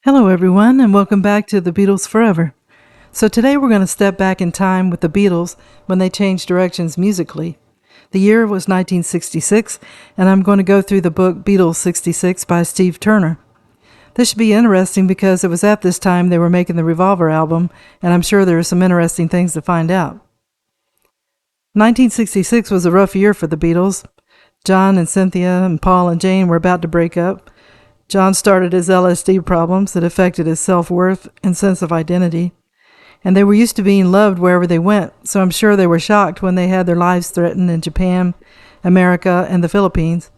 Hello, everyone, and welcome back to the Beatles Forever. So today we're going to step back in time with the Beatles when they changed directions musically. The year was 1966, and I'm going to go through the book Beatles 66 by Steve Turner. This should be interesting because it was at this time they were making the Revolver album, and I'm sure there are some interesting things to find out. 1966 was a rough year for the Beatles. John and Cynthia and Paul and Jane were about to break up. John started his LSD problems that affected his self-worth and sense of identity. And they were used to being loved wherever they went, so I'm sure they were shocked when they had their lives threatened in Japan, America, and the Philippines.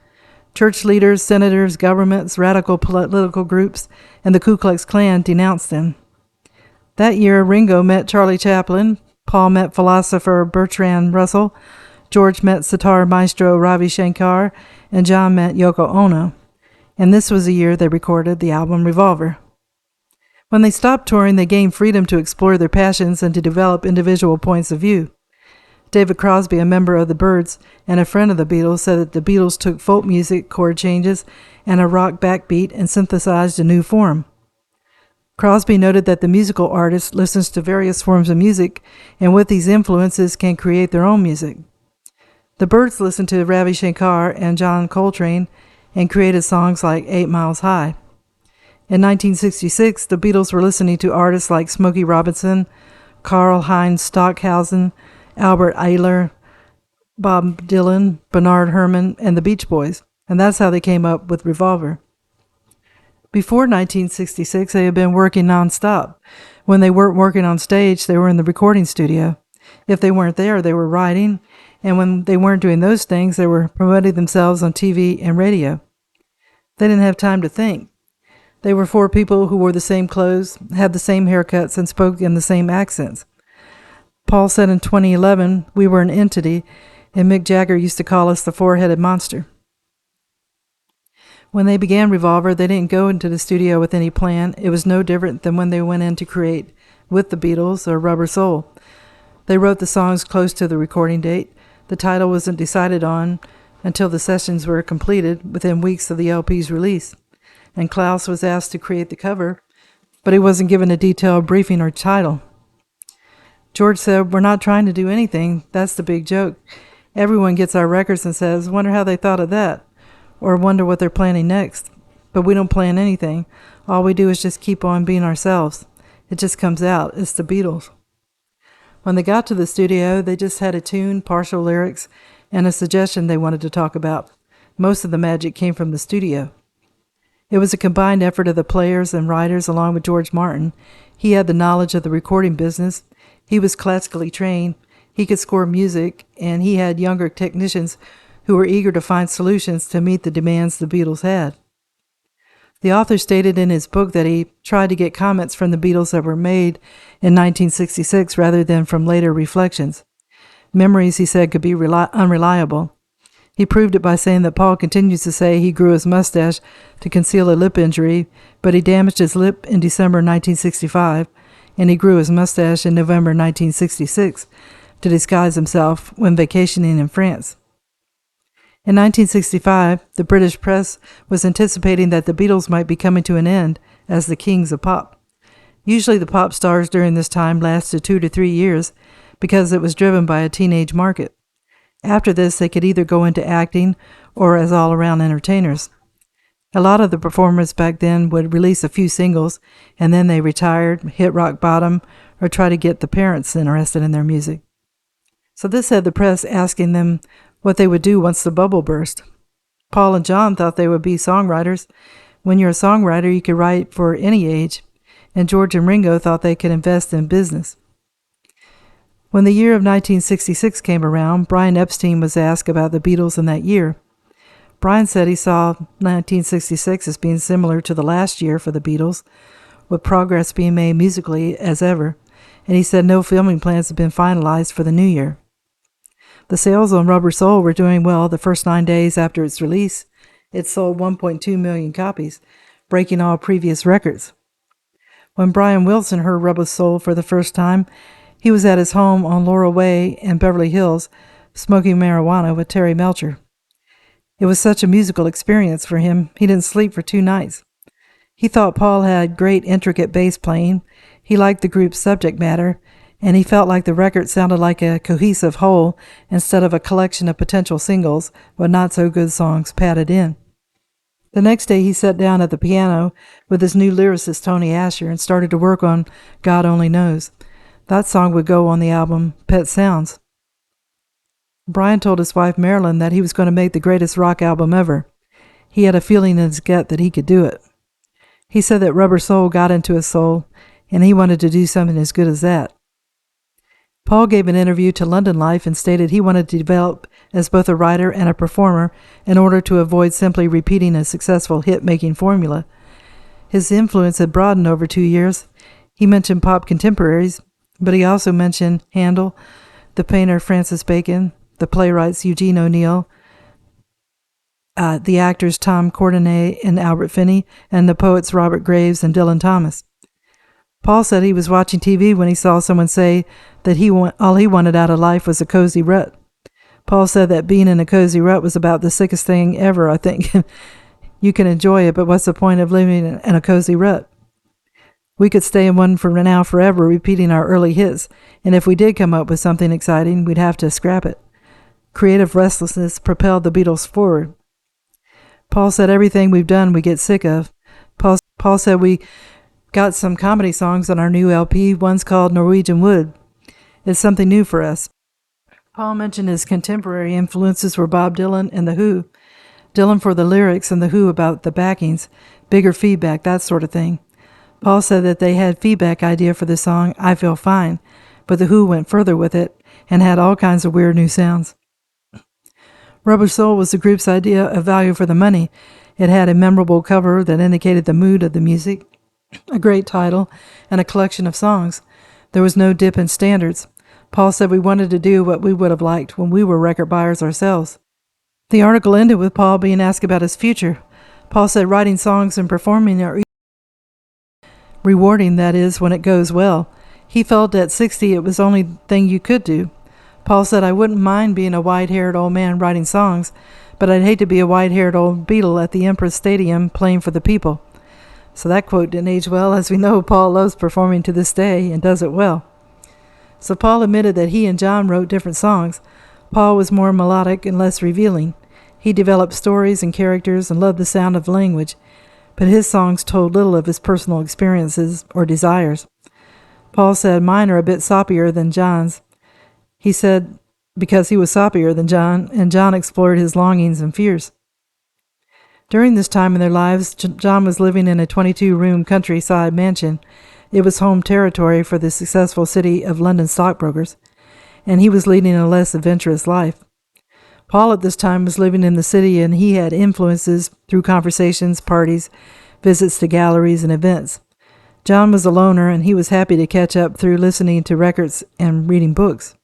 Church leaders, senators, governments, radical political groups, and the Ku Klux Klan denounced them. That year, Ringo met Charlie Chaplin, Paul met philosopher Bertrand Russell, George met sitar maestro Ravi Shankar, and John met Yoko Ono. And this was the year they recorded the album Revolver. When they stopped touring, they gained freedom to explore their passions and to develop individual points of view. David Crosby, a member of the Byrds and a friend of the Beatles, said that the Beatles took folk music, chord changes, and a rock backbeat and synthesized a new form. Crosby noted that the musical artist listens to various forms of music and with these influences can create their own music. The Byrds listened to Ravi Shankar and John Coltrane and created songs like 8 Miles High. In 1966, the Beatles were listening to artists like Smokey Robinson, Karl-Heinz Stockhausen, Albert Ayler, Bob Dylan, Bernard Herrmann, and the Beach Boys, and that's how they came up with Revolver. Before 1966, they had been working nonstop. When they weren't working on stage, they were in the recording studio. If they weren't there, they were writing, and when they weren't doing those things, they were promoting themselves on TV and radio. They didn't have time to think. They were four people who wore the same clothes, had the same haircuts, and spoke in the same accents. Paul said in 2011, we were an entity, and Mick Jagger used to call us the four-headed monster. When they began Revolver, they didn't go into the studio with any plan. It was no different than when they went in to create with the Beatles or Rubber Soul. They wrote the songs close to the recording date. The title wasn't decided on until the sessions were completed within weeks of the LP's release. And Klaus was asked to create the cover, but he wasn't given a detailed briefing or title. George said, we're not trying to do anything. That's the big joke. Everyone gets our records and says, wonder how they thought of that, or wonder what they're planning next. But we don't plan anything. All we do is just keep on being ourselves. It just comes out. It's the Beatles. When they got to the studio, they just had a tune, partial lyrics, and a suggestion they wanted to talk about. Most of the magic came from the studio. It was a combined effort of the players and writers along with George Martin. He had the knowledge of the recording business. He was classically trained. He could score music, and he had younger technicians who were eager to find solutions to meet the demands the Beatles had. The author stated in his book that he tried to get comments from the Beatles that were made in 1966 rather than from later reflections. Memories, he said, could be unreliable. He proved it by saying that Paul continues to say he grew his mustache to conceal a lip injury, but he damaged his lip in December 1965, and he grew his mustache in November 1966 to disguise himself when vacationing in France. In 1965, the British press was anticipating that the Beatles might be coming to an end as the kings of pop. Usually the pop stars during this time lasted 2 to 3 years because it was driven by a teenage market. After this, they could either go into acting or as all-around entertainers. A lot of the performers back then would release a few singles, and then they retired, hit rock bottom, or try to get the parents interested in their music. So this had the press asking them what they would do once the bubble burst. Paul and John thought they would be songwriters. When you're a songwriter, you could write for any age, and George and Ringo thought they could invest in business. When the year of 1966 came around, Brian Epstein was asked about the Beatles in that year. Brian said he saw 1966 as being similar to the last year for the Beatles, with progress being made musically as ever, and he said no filming plans had been finalized for the new year. The sales on Rubber Soul were doing well the first 9 days after its release. It sold 1.2 million copies, breaking all previous records. When Brian Wilson heard Rubber Soul for the first time, he was at his home on Laurel Way in Beverly Hills, smoking marijuana with Terry Melcher. It was such a musical experience for him, he didn't sleep for 2 nights. He thought Paul had great intricate bass playing, he liked the group's subject matter, and he felt like the record sounded like a cohesive whole instead of a collection of potential singles with not-so-good songs padded in. The next day he sat down at the piano with his new lyricist Tony Asher and started to work on God Only Knows. That song would go on the album Pet Sounds. Brian told his wife Marilyn that he was going to make the greatest rock album ever. He had a feeling in his gut that he could do it. He said that Rubber Soul got into his soul, and he wanted to do something as good as that. Paul gave an interview to London Life and stated he wanted to develop as both a writer and a performer in order to avoid simply repeating a successful hit-making formula. His influence had broadened over 2 years. He mentioned pop contemporaries, but he also mentioned Handel, the painter Francis Bacon, the playwrights Eugene O'Neill, the actors Tom Courtenay and Albert Finney, and the poets Robert Graves and Dylan Thomas. Paul said he was watching TV when he saw someone say that all he wanted out of life was a cozy rut. Paul said that being in a cozy rut was about the sickest thing ever, I think. You can enjoy it, but what's the point of living in a cozy rut? We could stay in one for now forever, repeating our early hits, and if we did come up with something exciting, we'd have to scrap it. Creative restlessness propelled the Beatles forward. Paul said everything we've done we get sick of. Paul said we got some comedy songs on our new LP. One's called Norwegian Wood. It's something new for us. Paul mentioned his contemporary influences were Bob Dylan and The Who. Dylan for the lyrics and The Who about the backings, bigger feedback, that sort of thing. Paul said that they had feedback idea for the song I Feel Fine, but The Who went further with it and had all kinds of weird new sounds. Rubber Soul was the group's idea of value for the money. It had a memorable cover that indicated the mood of the music, a great title, and a collection of songs. There was no dip in standards. Paul said we wanted to do what we would have liked when we were record buyers ourselves. The article ended with Paul being asked about his future. Paul said writing songs and performing are rewarding, that is, when it goes well. He felt at 60 it was the only thing you could do. Paul said, I wouldn't mind being a white-haired old man writing songs, but I'd hate to be a white-haired old Beatle at the Empress Stadium playing for the people. So that quote didn't age well. As we know, Paul loves performing to this day and does it well. So Paul admitted that he and John wrote different songs. Paul was more melodic and less revealing. He developed stories and characters and loved the sound of language, but his songs told little of his personal experiences or desires. Paul said, mine are a bit soppier than John's. He said because he was soppier than John, and John explored his longings and fears. During this time in their lives, John was living in a 22-room countryside mansion. It was home territory for the successful City of London stockbrokers, and he was leading a less adventurous life. Paul at this time was living in the city, and he had influences through conversations, parties, visits to galleries, and events. John was a loner, and he was happy to catch up through listening to records and reading books.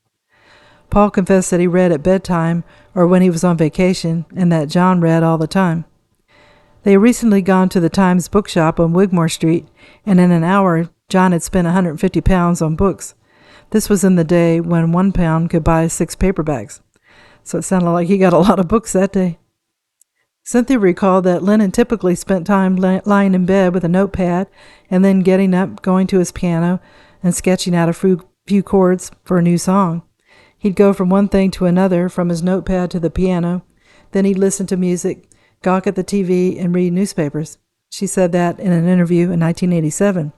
Paul confessed that he read at bedtime or when he was on vacation, and that John read all the time. They had recently gone to the Times bookshop on Wigmore Street, and in an hour, John had spent £150 on books. This was in the day when £1 could buy 6 paperbacks, so it sounded like he got a lot of books that day. Cynthia recalled that Lennon typically spent time lying in bed with a notepad and then getting up, going to his piano, and sketching out a few chords for a new song. He'd go from one thing to another, from his notepad to the piano. Then he'd listen to music, gawk at the TV, and read newspapers. She said that in an interview in 1987.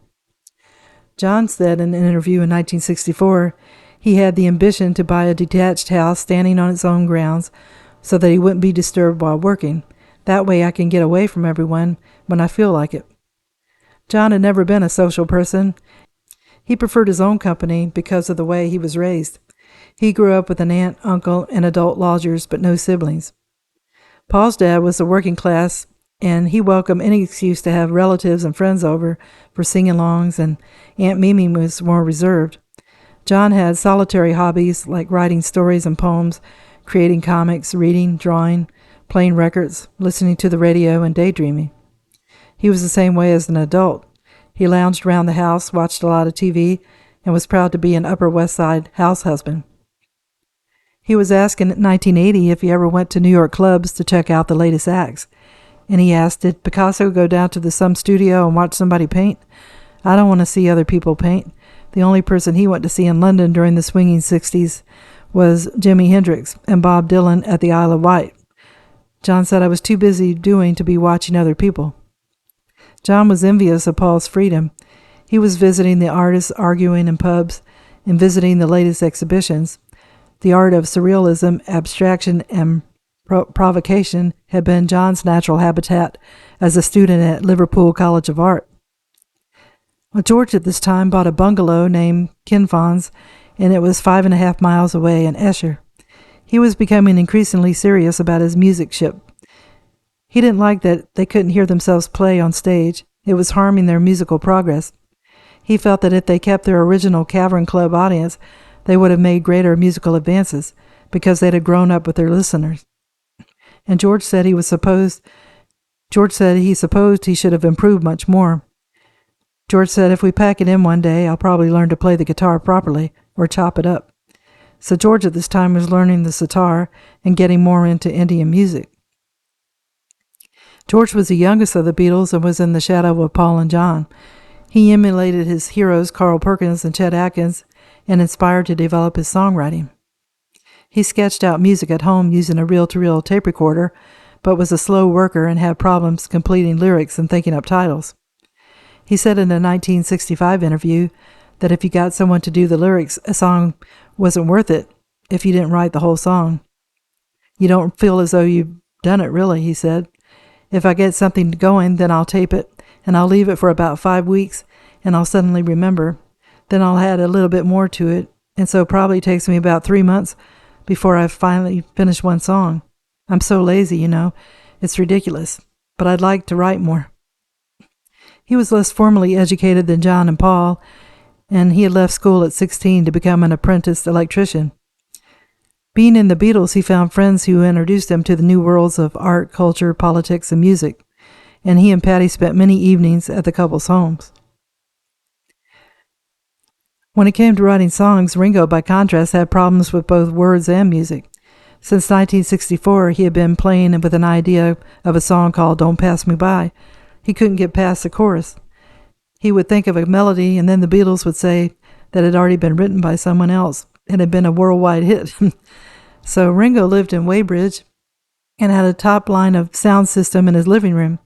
John said in an interview in 1964 he had the ambition to buy a detached house standing on its own grounds so that he wouldn't be disturbed while working. That way I can get away from everyone when I feel like it. John had never been a social person. He preferred his own company because of the way he was raised. He grew up with an aunt, uncle, and adult lodgers, but no siblings. Paul's dad was a working class, and he welcomed any excuse to have relatives and friends over for sing-alongs, and Aunt Mimi was more reserved. John had solitary hobbies like writing stories and poems, creating comics, reading, drawing, playing records, listening to the radio, and daydreaming. He was the same way as an adult. He lounged around the house, watched a lot of TV, and was proud to be an Upper West Side house husband. He was asked in 1980 if he ever went to New York clubs to check out the latest acts. And he asked, did Picasso go down to some studio and watch somebody paint? I don't want to see other people paint. The only person he went to see in London during the swinging 60s was Jimi Hendrix and Bob Dylan at the Isle of Wight. John said I was too busy doing to be watching other people. John was envious of Paul's freedom. He was visiting the artists, arguing in pubs, and visiting the latest exhibitions. The art of surrealism, abstraction, and provocation had been John's natural habitat as a student at Liverpool College of Art. Well, George at this time bought a bungalow named Kinfons, and it was 5.5 miles away in Esher. He was becoming increasingly serious about his musicship. He didn't like that they couldn't hear themselves play on stage. It was harming their musical progress. He felt that if they kept their original Cavern Club audience, they would have made greater musical advances because they'd have grown up with their listeners. And George said he supposed he should have improved much more. George said, if we pack it in one day, I'll probably learn to play the guitar properly or chop it up. So George at this time was learning the sitar and getting more into Indian music. George was the youngest of the Beatles and was in the shadow of Paul and John. He emulated his heroes Carl Perkins and Chet Atkins and inspired to develop his songwriting. He sketched out music at home using a reel-to-reel tape recorder, but was a slow worker and had problems completing lyrics and thinking up titles. He said in a 1965 interview that if you got someone to do the lyrics, a song wasn't worth it if you didn't write the whole song. You don't feel as though you've done it, really, he said. If I get something going, then I'll tape it, and I'll leave it for about 5 weeks, and I'll suddenly remember. Then I'll add a little bit more to it, and so it probably takes me about 3 months before I finally finish one song. I'm so lazy, It's ridiculous, but I'd like to write more. He was less formally educated than John and Paul, and he had left school at 16 to become an apprentice electrician. Being in the Beatles, he found friends who introduced him to the new worlds of art, culture, politics, and music, and he and Patty spent many evenings at the couple's homes. When it came to writing songs, Ringo, by contrast, had problems with both words and music. Since 1964, he had been playing with an idea of a song called Don't Pass Me By. He couldn't get past the chorus. He would think of a melody, and then the Beatles would say that it had already been written by someone else and had been a worldwide hit. So Ringo lived in Weybridge and had a top-line of sound system in his living room.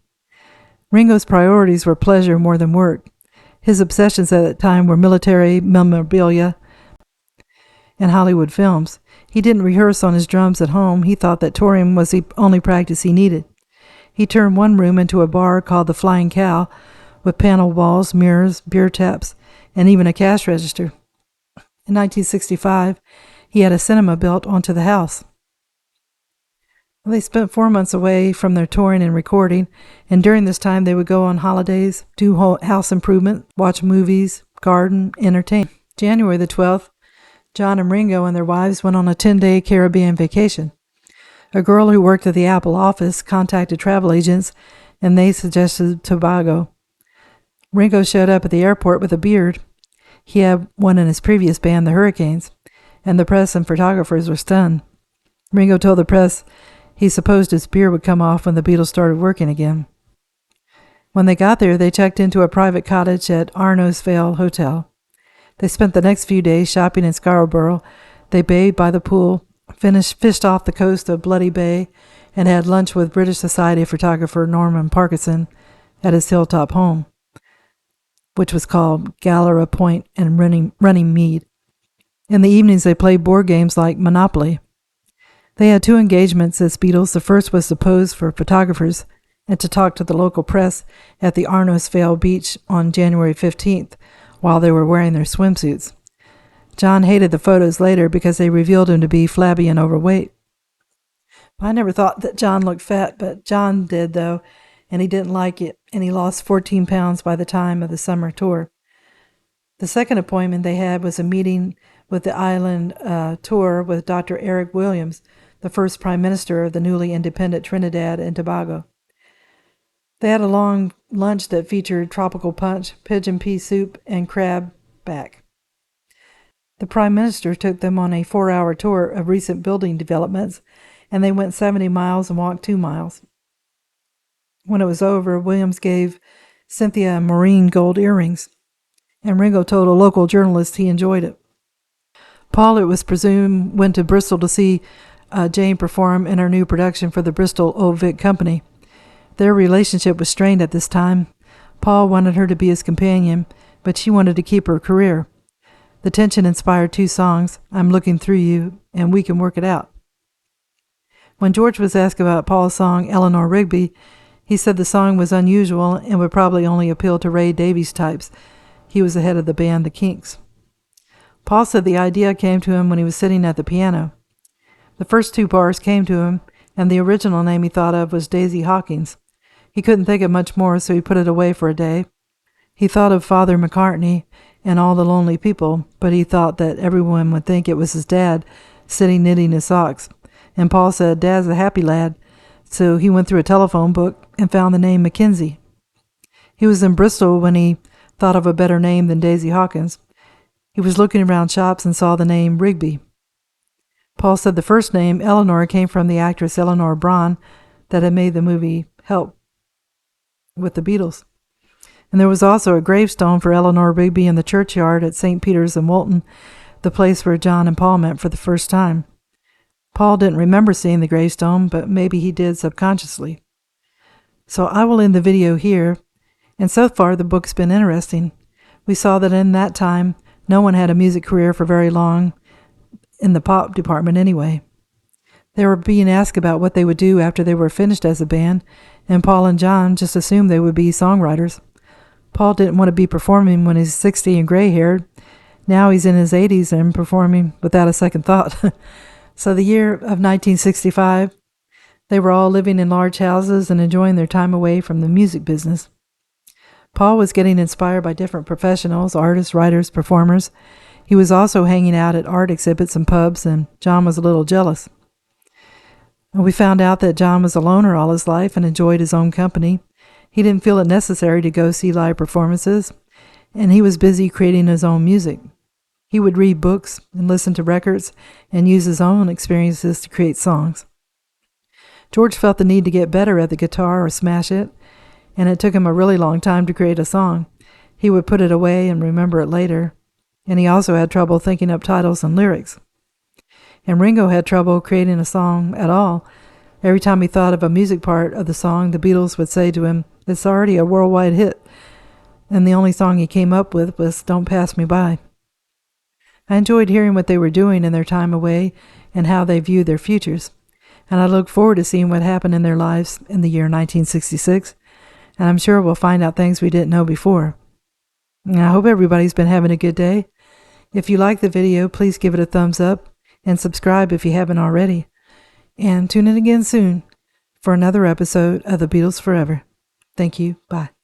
Ringo's priorities were pleasure more than work. His obsessions at that time were military memorabilia and Hollywood films. He didn't rehearse on his drums at home. He thought that touring was the only practice he needed. He turned one room into a bar called the Flying Cow with panel walls, mirrors, beer taps, and even a cash register. In 1965, he had a cinema built onto the house. They spent 4 months away from their touring and recording, and during this time they would go on holidays, do house improvement, watch movies, garden, entertain. January the 12th, John and Ringo and their wives went on a 10-day Caribbean vacation. A girl who worked at the Apple office contacted travel agents, and they suggested Tobago. Ringo showed up at the airport with a beard. He had one in his previous band, the Hurricanes, and the press and photographers were stunned. Ringo told the press he supposed his beard would come off when the Beatles started working again. When they got there, they checked into a private cottage at Arnos Vale Hotel. They spent the next few days shopping in Scarborough. They bathed by the pool, fished off the coast of Bloody Bay, and had lunch with British Society photographer Norman Parkinson at his hilltop home, which was called Galera Point and Running Mead. In the evenings, they played board games like Monopoly. They had 2 engagements as Beatles. The first was to pose for photographers and to talk to the local press at the Arnos Vale Beach on January 15th while they were wearing their swimsuits. John hated the photos later because they revealed him to be flabby and overweight. I never thought that John looked fat, but John did, though, and he didn't like it, and he lost 14 pounds by the time of the summer tour. The second appointment they had was a meeting with the island tour with Dr. Eric Williams, the first Prime Minister of the newly independent Trinidad and Tobago. They had a long lunch that featured tropical punch, pigeon pea soup, and crab back. The Prime Minister took them on a 4-hour tour of recent building developments, and they went 70 miles and walked 2 miles. When it was over, Williams gave Cynthia marine gold earrings, and Ringo told a local journalist he enjoyed it. Paul, it was presumed, went to Bristol to see Jane perform in her new production for the Bristol Old Vic Company. Their relationship was strained at this time. Paul wanted her to be his companion, but she wanted to keep her career. The tension inspired 2 songs, I'm Looking Through You and We Can Work It Out. When George was asked about Paul's song Eleanor Rigby, he said the song was unusual and would probably only appeal to Ray Davies types. He was the head of the band The Kinks. Paul said the idea came to him when he was sitting at the piano. The first 2 bars came to him, and the original name he thought of was Daisy Hawkins. He couldn't think of much more, so he put it away for a day. He thought of Father McCartney and all the lonely people, but he thought that everyone would think it was his dad sitting knitting his socks. And Paul said, Dad's a happy lad. So he went through a telephone book and found the name Mackenzie. He was in Bristol when he thought of a better name than Daisy Hawkins. He was looking around shops and saw the name Rigby. Paul said the first name, Eleanor, came from the actress Eleanor Braun that had made the movie Help with the Beatles. And there was also a gravestone for Eleanor Rigby in the churchyard at St. Peter's in Woolton, the place where John and Paul met for the first time. Paul didn't remember seeing the gravestone, but maybe he did subconsciously. So I will end the video here, and so far the book's been interesting. We saw that in that time, no one had a music career for very long, in the pop department anyway. They were being asked about what they would do after they were finished as a band, and Paul and John just assumed they would be songwriters. Paul didn't want to be performing when he's 60 and gray-haired. Now he's in his 80s and performing without a second thought. So the year of 1965, they were all living in large houses and enjoying their time away from the music business. Paul was getting inspired by different professionals, artists, writers, performers. He was also hanging out at art exhibits and pubs, and John was a little jealous. We found out that John was a loner all his life and enjoyed his own company. He didn't feel it necessary to go see live performances, and he was busy creating his own music. He would read books and listen to records and use his own experiences to create songs. George felt the need to get better at the guitar or smash it, and it took him a really long time to create a song. He would put it away and remember it later, and he also had trouble thinking up titles and lyrics. And Ringo had trouble creating a song at all. Every time he thought of a music part of the song, the Beatles would say to him, "It's already a worldwide hit." And the only song he came up with was "Don't Pass Me By." I enjoyed hearing what they were doing in their time away and how they viewed their futures. And I look forward to seeing what happened in their lives in the year 1966. And I'm sure we'll find out things we didn't know before. And I hope everybody's been having a good day. If you like the video, please give it a thumbs up and subscribe if you haven't already. And tune in again soon for another episode of the Beatles Forever. Thank you. Bye.